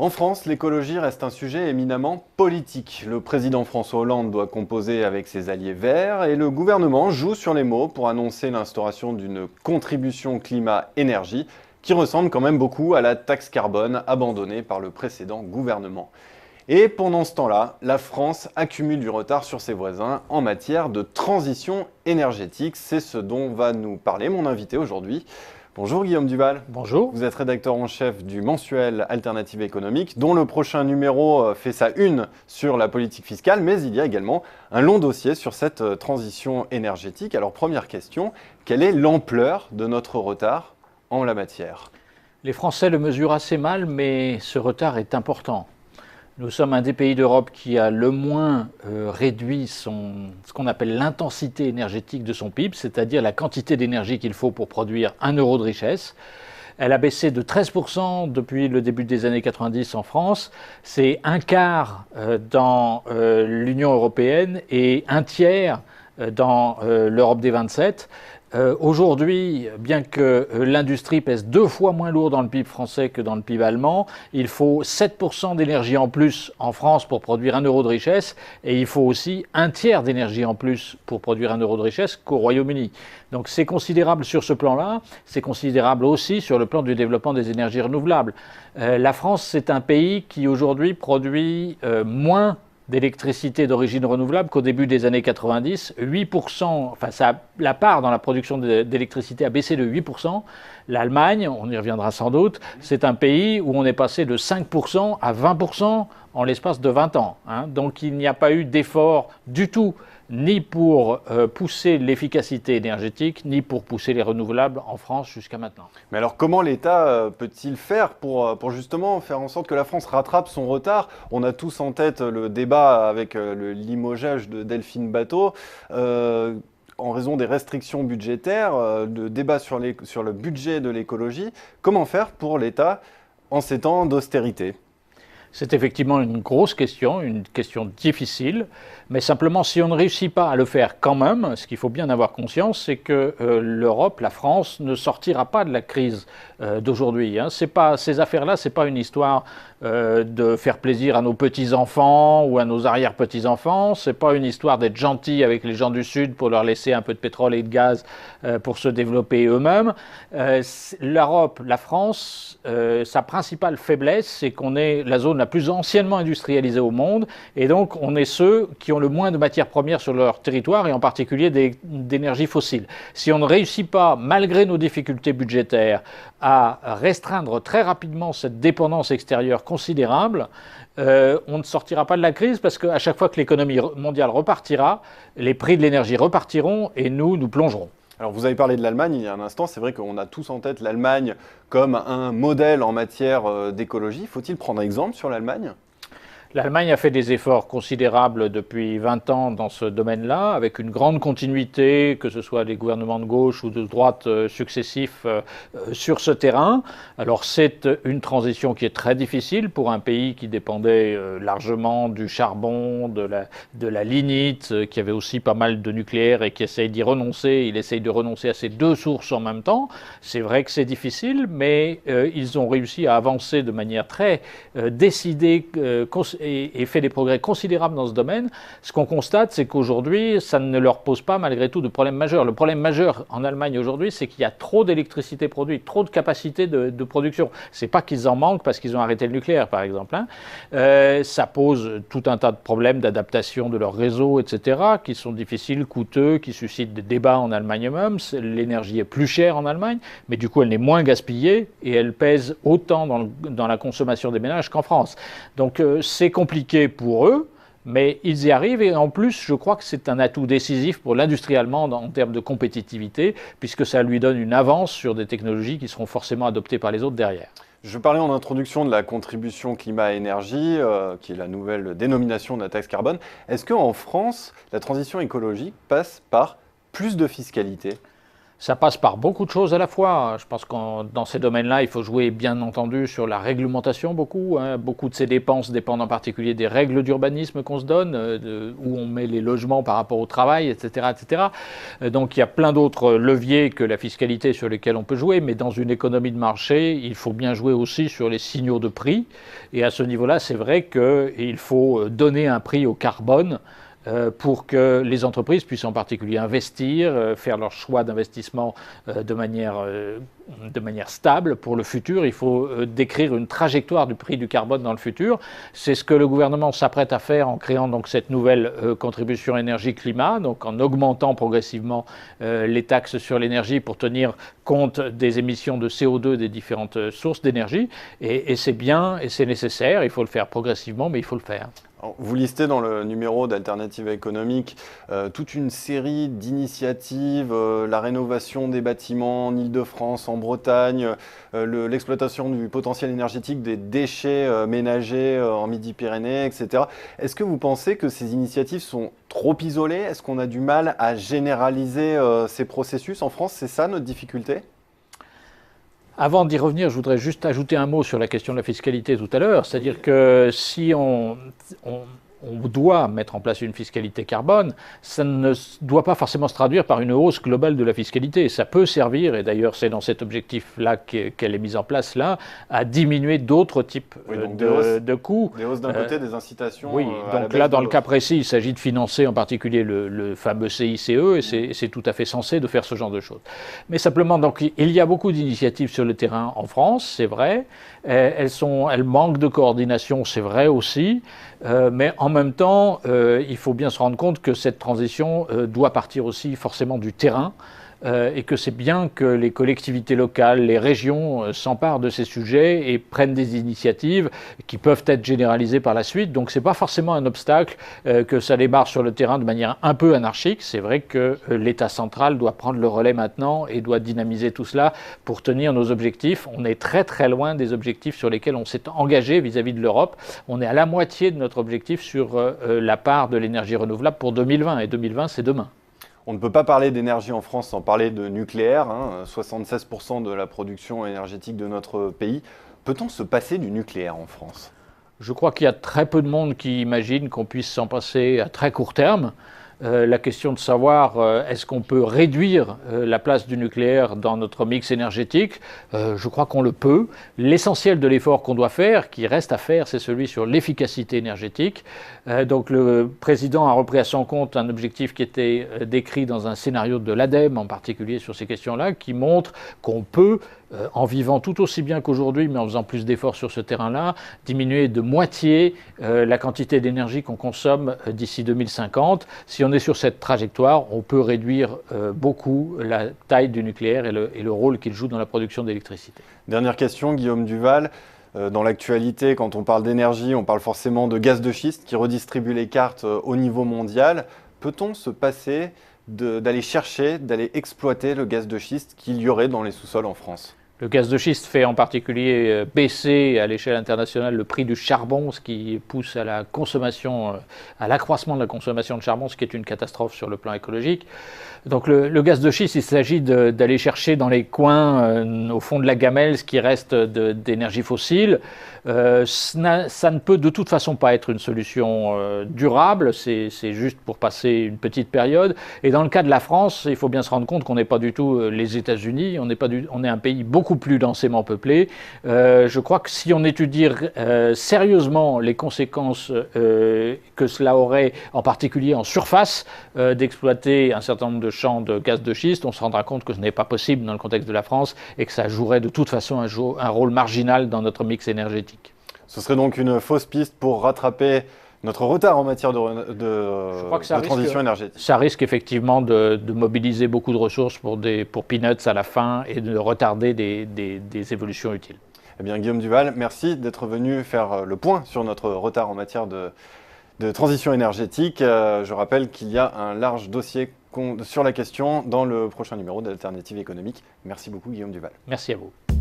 En France, l'écologie reste un sujet éminemment politique. Le président François Hollande doit composer avec ses alliés verts et le gouvernement joue sur les mots pour annoncer l'instauration d'une contribution climat-énergie qui ressemble quand même beaucoup à la taxe carbone abandonnée par le précédent gouvernement. Et pendant ce temps-là, la France accumule du retard sur ses voisins en matière de transition énergétique. C'est ce dont va nous parler mon invité aujourd'hui. Bonjour Guillaume Duval. Bonjour. Vous êtes rédacteur en chef du mensuel Alternative économique, dont le prochain numéro fait sa une sur la politique fiscale, mais il y a également un long dossier sur cette transition énergétique. Alors première question, quelle est l'ampleur de notre retard en la matière ? Les Français le mesurent assez mal, mais ce retard est important. Nous sommes un des pays d'Europe qui a le moins réduit ce qu'on appelle l'intensité énergétique de son PIB, c'est-à-dire la quantité d'énergie qu'il faut pour produire 1 euro de richesse. Elle a baissé de 13% depuis le début des années 90 en France. C'est un quart dans l'Union européenne et un tiers dans l'Europe des 27. Aujourd'hui, bien que l'industrie pèse 2 fois moins lourd dans le PIB français que dans le PIB allemand, il faut 7% d'énergie en plus en France pour produire 1 euro de richesse et il faut aussi un tiers d'énergie en plus pour produire 1 euro de richesse qu'au Royaume-Uni. Donc c'est considérable sur ce plan-là, c'est considérable aussi sur le plan du développement des énergies renouvelables. La France, c'est un pays qui aujourd'hui produit moins d'électricité d'origine renouvelable qu'au début des années 90. 8%, enfin la part dans la production d'électricité a baissé de 8%. L'Allemagne, on y reviendra sans doute, c'est un pays où on est passé de 5% à 20% en l'espace de 20 ans. Donc il n'y a pas eu d'effort du tout, ni pour pousser l'efficacité énergétique, ni pour pousser les renouvelables en France jusqu'à maintenant. Mais alors comment l'État peut-il faire pour justement faire en sorte que la France rattrape son retard ? On a tous en tête le débat avec le limogeage de Delphine Batho. En raison des restrictions budgétaires, le débat sur le budget de l'écologie. Comment faire pour l'État en ces temps d'austérité ? C'est effectivement une grosse question, une question difficile, mais simplement si on ne réussit pas à le faire quand même, ce qu'il faut bien avoir conscience, c'est que l'Europe, la France, ne sortira pas de la crise d'aujourd'hui. Ces affaires-là, ce n'est pas une histoire de faire plaisir à nos petits-enfants ou à nos arrière-petits-enfants, ce n'est pas une histoire d'être gentil avec les gens du Sud pour leur laisser un peu de pétrole et de gaz pour se développer eux-mêmes. L'Europe, la France, sa principale faiblesse, c'est qu'on est la zone la plus anciennement industrialisée au monde, et donc on est ceux qui ont le moins de matières premières sur leur territoire, et en particulier d'énergie fossile. Si on ne réussit pas, malgré nos difficultés budgétaires, à restreindre très rapidement cette dépendance extérieure considérable, on ne sortira pas de la crise parce qu'à chaque fois que l'économie mondiale repartira, les prix de l'énergie repartiront et nous plongerons. Alors vous avez parlé de l'Allemagne il y a un instant, c'est vrai qu'on a tous en tête l'Allemagne comme un modèle en matière d'écologie. Faut-il prendre exemple sur l'Allemagne ? L'Allemagne a fait des efforts considérables depuis 20 ans dans ce domaine-là, avec une grande continuité, que ce soit des gouvernements de gauche ou de droite successifs sur ce terrain. Alors c'est une transition qui est très difficile pour un pays qui dépendait largement du charbon, de la lignite, qui avait aussi pas mal de nucléaire et qui essaye d'y renoncer. Il essaye de renoncer à ces deux sources en même temps. C'est vrai que c'est difficile, mais ils ont réussi à avancer de manière très décidée et fait des progrès considérables dans ce domaine. Ce qu'on constate, c'est qu'aujourd'hui, ça ne leur pose pas malgré tout de problème majeur. Le problème majeur en Allemagne aujourd'hui, c'est qu'il y a trop d'électricité produite, trop de capacité de production. C'est pas qu'ils en manquent parce qu'ils ont arrêté le nucléaire, par exemple. Ça pose tout un tas de problèmes d'adaptation de leur réseau, etc., qui sont difficiles, coûteux, qui suscitent des débats en Allemagne même. L'énergie est plus chère en Allemagne, mais du coup, elle n'est moins gaspillée et elle pèse autant dans la consommation des ménages qu'en France. Donc, c'est compliqué pour eux, mais ils y arrivent et en plus, je crois que c'est un atout décisif pour l'industrie allemande en termes de compétitivité, puisque ça lui donne une avance sur des technologies qui seront forcément adoptées par les autres derrière. Je parlais en introduction de la contribution climat-énergie, qui est la nouvelle dénomination de la taxe carbone. Est-ce qu'en France, la transition écologique passe par plus de fiscalité ? Ça passe par beaucoup de choses à la fois. Je pense que dans ces domaines-là, il faut jouer bien entendu sur la réglementation beaucoup. Beaucoup de ces dépenses dépendent en particulier des règles d'urbanisme qu'on se donne, où on met les logements par rapport au travail, etc., etc. Donc il y a plein d'autres leviers que la fiscalité sur lesquels on peut jouer, mais dans une économie de marché, il faut bien jouer aussi sur les signaux de prix. Et à ce niveau-là, c'est vrai qu'il faut donner un prix au carbone pour que les entreprises puissent en particulier investir, faire leur choix d'investissement de manière stable pour le futur. Il faut décrire une trajectoire du prix du carbone dans le futur. C'est ce que le gouvernement s'apprête à faire en créant donc cette nouvelle contribution énergie-climat, donc en augmentant progressivement les taxes sur l'énergie pour tenir compte des émissions de CO2 des différentes sources d'énergie. Et c'est bien et c'est nécessaire. Il faut le faire progressivement, mais il faut le faire. Vous listez dans le numéro d'Alternative économique toute une série d'initiatives, la rénovation des bâtiments en Île-de-France, en Bretagne, l'exploitation du potentiel énergétique des déchets ménagers en Midi-Pyrénées, etc. Est-ce que vous pensez que ces initiatives sont trop isolées? Est-ce qu'on a du mal à généraliser ces processus en France? C'est ça notre difficulté? Avant d'y revenir, je voudrais juste ajouter un mot sur la question de la fiscalité tout à l'heure. C'est-à-dire que si on doit mettre en place une fiscalité carbone, ça ne doit pas forcément se traduire par une hausse globale de la fiscalité. Ça peut servir, et d'ailleurs c'est dans cet objectif-là qu'elle est mise en place là, à diminuer d'autres types de coûts. Des hausses d'un côté, des incitations. Oui, donc là dans le cas précis, il s'agit de financer en particulier le fameux CICE, et c'est tout à fait censé de faire ce genre de choses. Mais simplement, donc, il y a beaucoup d'initiatives sur le terrain en France, c'est vrai. Elles manquent de coordination, c'est vrai aussi. Mais en même temps, il faut bien se rendre compte que cette transition doit partir aussi forcément du terrain et que c'est bien que les collectivités locales, les régions s'emparent de ces sujets et prennent des initiatives qui peuvent être généralisées par la suite. Donc ce n'est pas forcément un obstacle que ça démarre sur le terrain de manière un peu anarchique. C'est vrai que l'État central doit prendre le relais maintenant et doit dynamiser tout cela pour tenir nos objectifs. On est très très loin des objectifs sur lesquels on s'est engagé vis-à-vis de l'Europe. On est à la moitié de notre objectif sur la part de l'énergie renouvelable pour 2020. Et 2020, c'est demain. On ne peut pas parler d'énergie en France sans parler de nucléaire, 76% de la production énergétique de notre pays. Peut-on se passer du nucléaire en France? Je crois qu'il y a très peu de monde qui imagine qu'on puisse s'en passer à très court terme. La question de savoir est-ce qu'on peut réduire la place du nucléaire dans notre mix énergétique, je crois qu'on le peut. L'essentiel de l'effort qu'on doit faire, qui reste à faire, c'est celui sur l'efficacité énergétique. Donc le président a repris à son compte un objectif qui était décrit dans un scénario de l'ADEME, en particulier sur ces questions-là, qui montre qu'on peut, en vivant tout aussi bien qu'aujourd'hui, mais en faisant plus d'efforts sur ce terrain-là, diminuer de moitié la quantité d'énergie qu'on consomme d'ici 2050. Si on est sur cette trajectoire, on peut réduire beaucoup la taille du nucléaire et le rôle qu'il joue dans la production d'électricité. Dernière question, Guillaume Duval. Dans l'actualité, quand on parle d'énergie, on parle forcément de gaz de schiste qui redistribue les cartes au niveau mondial. Peut-on se passer d'aller chercher, d'aller exploiter le gaz de schiste qu'il y aurait dans les sous-sols en France? Le gaz de schiste fait en particulier baisser à l'échelle internationale le prix du charbon, ce qui pousse à la consommation, à l'accroissement de la consommation de charbon, ce qui est une catastrophe sur le plan écologique. Donc le gaz de schiste, il s'agit d'aller chercher dans les coins, au fond de la gamelle, ce qui reste d'énergie fossile. Ça ne peut de toute façon pas être une solution durable, c'est juste pour passer une petite période. Et dans le cas de la France, il faut bien se rendre compte qu'on n'est pas du tout les États-Unis, on est un pays beaucoup plus densément peuplé. Je crois que si on étudie sérieusement les conséquences que cela aurait, en particulier en surface, d'exploiter un certain nombre de champs de gaz de schiste, on se rendra compte que ce n'est pas possible dans le contexte de la France et que ça jouerait de toute façon un rôle marginal dans notre mix énergétique. Ce serait donc une fausse piste pour rattraper notre retard en matière de transition énergétique. Ça risque effectivement de mobiliser beaucoup de ressources pour peanuts à la fin et de retarder des évolutions utiles. Eh bien, Guillaume Duval, merci d'être venu faire le point sur notre retard en matière de transition énergétique. Je rappelle qu'il y a un large dossier sur la question dans le prochain numéro d'Alternative économique. Merci beaucoup, Guillaume Duval. Merci à vous.